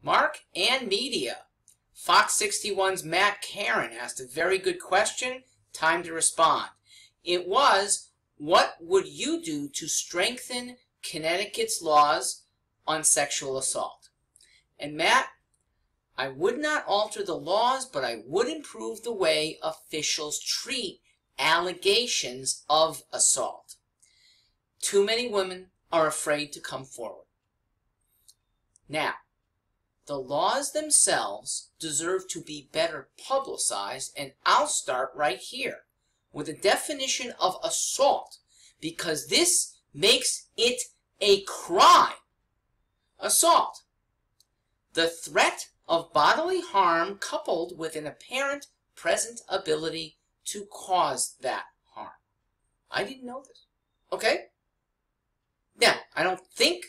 Mark and media. Fox 61's Matt Caron asked a very good question. Time to respond. It was, what would you do to strengthen Connecticut's laws on sexual assault? And Matt, I would not alter the laws, but I would improve the way officials treat allegations of assault. Too many women are afraid to come forward. Now, the laws themselves deserve to be better publicized, and I'll start right here with a definition of assault, because this makes it a crime. Assault: the threat of bodily harm coupled with an apparent present ability to cause that harm. I didn't know this. Okay? Now, I don't think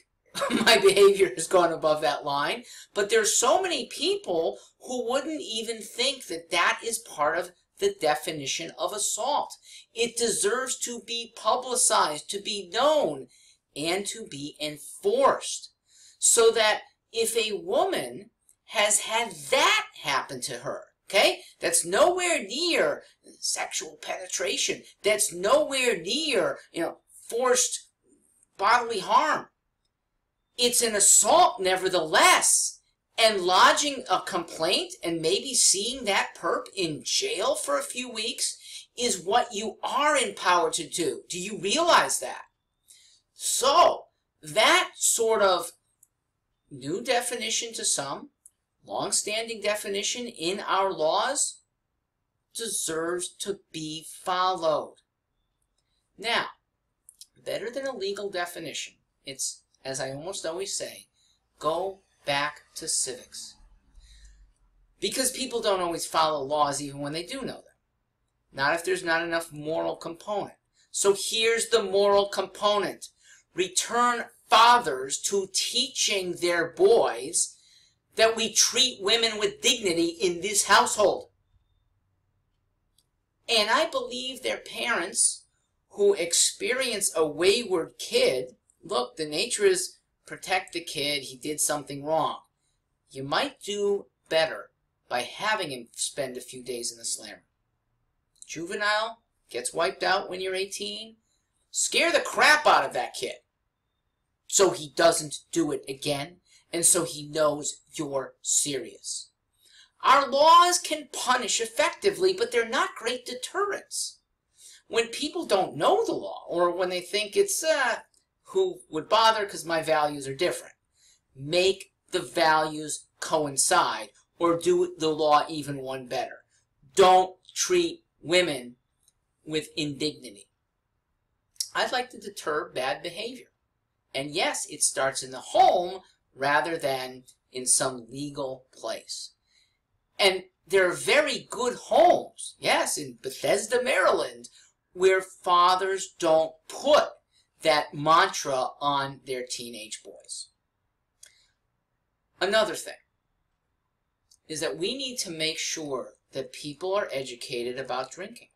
my behavior has gone above that line, but there's so many people who wouldn't even think that that is part of the definition of assault. It deserves to be publicized, to be known, and to be enforced, so that if a woman has had that happen to her, okay, that's nowhere near sexual penetration, that's nowhere near, forced bodily harm. It's an assault nevertheless, and lodging a complaint and maybe seeing that perp in jail for a few weeks is what you are empowered to do. Do you realize that? So, that sort of new definition to some, long-standing definition in our laws, deserves to be followed. Now, better than a legal definition, it's, as I almost always say, go back to civics. Because people don't always follow laws even when they do know them. Not if there's not enough moral component. So here's the moral component. Return fathers to teaching their boys that we treat women with dignity in this household. And I believe their parents who experience a wayward kid, look, the nature is protect the kid, he did something wrong. You might do better by having him spend a few days in the slammer. Juvenile gets wiped out when you're 18. Scare the crap out of that kid so he doesn't do it again, and so he knows you're serious. Our laws can punish effectively, but they're not great deterrents. When people don't know the law, or when they think it's, who would bother because my values are different, make the values coincide, or do the law even one better. Don't treat women with indignity. I'd like to deter bad behavior. And yes, it starts in the home rather than in some legal place. And there are very good homes, yes, in Bethesda, Maryland, where fathers don't put that mantra on their teenage boys. Another thing is that we need to make sure that people are educated about drinking.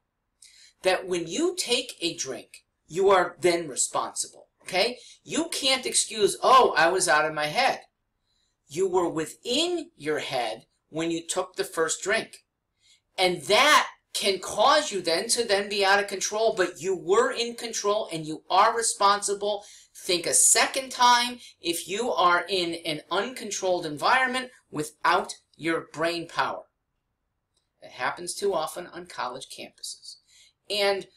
That when you take a drink, you are then responsible, okay? You can't excuse, oh, I was out of my head. You were within your head when you took the first drink. And that can cause you then to be out of control, but you were in control and you are responsible. Think a second time if you are in an uncontrolled environment without your brain power. It happens too often on college campuses. And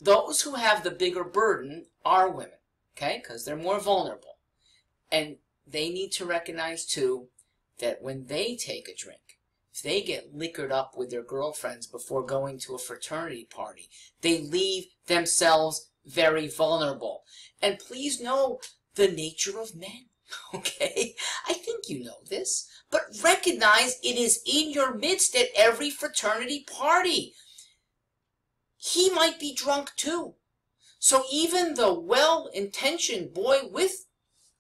those who have the bigger burden are women, okay, because they're more vulnerable. And they need to recognize too that when they take a drink, if they get liquored up with their girlfriends before going to a fraternity party, they leave themselves very vulnerable. And please know the nature of men, okay? I think you know this, but recognize it is in your midst at every fraternity party. He might be drunk too. So even the well-intentioned boy with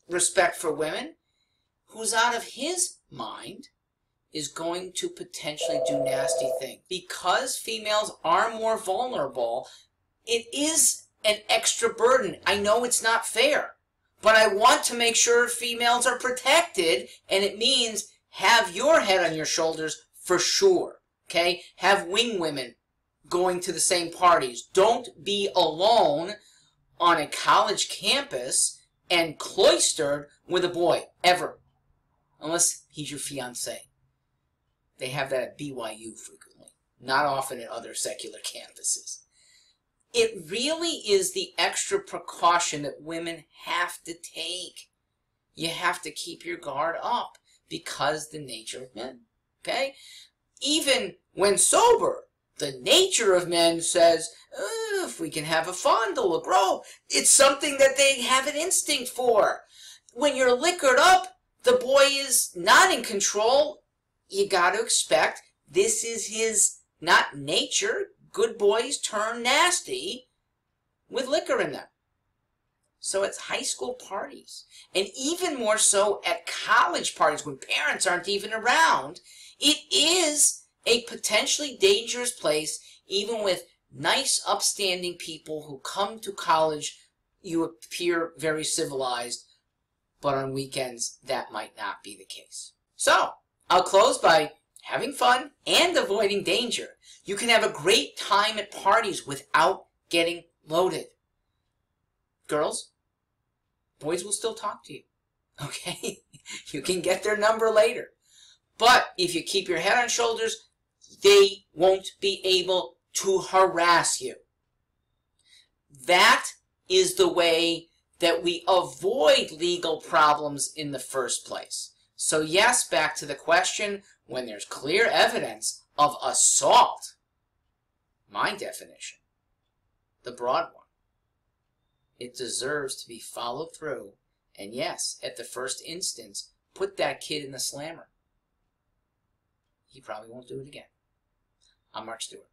respect for women, who's out of his mind, is going to potentially do nasty things. Because females are more vulnerable, it is an extra burden. I know it's not fair, but I want to make sure females are protected, and it means have your head on your shoulders for sure, okay? Have wing women going to the same parties. Don't be alone on a college campus and cloistered with a boy, ever. Unless he's your fiancé. They have that at BYU frequently. Not often at other secular campuses. It really is the extra precaution that women have to take. You have to keep your guard up because the nature of men, okay? Even when sober, the nature of men says, if we can have a fondle, a grow, it's something that they have an instinct for. When you're liquored up, the boy is not in control. You got to expect this is his, not nature. Good boys turn nasty with liquor in them. So it's high school parties, and even more so at college parties when parents aren't even around. It is a potentially dangerous place, even with nice, upstanding people who come to college. You appear very civilized, but on weekends that might not be the case. So I'll close by having fun and avoiding danger. You can have a great time at parties without getting loaded. Girls, boys will still talk to you, okay? You can get their number later. But if you keep your head on shoulders, they won't be able to harass you. That is the way that we avoid legal problems in the first place. So yes, back to the question, when there's clear evidence of assault, my definition, the broad one, it deserves to be followed through, and yes, at the first instance, put that kid in the slammer. He probably won't do it again. I'm Mark Stewart.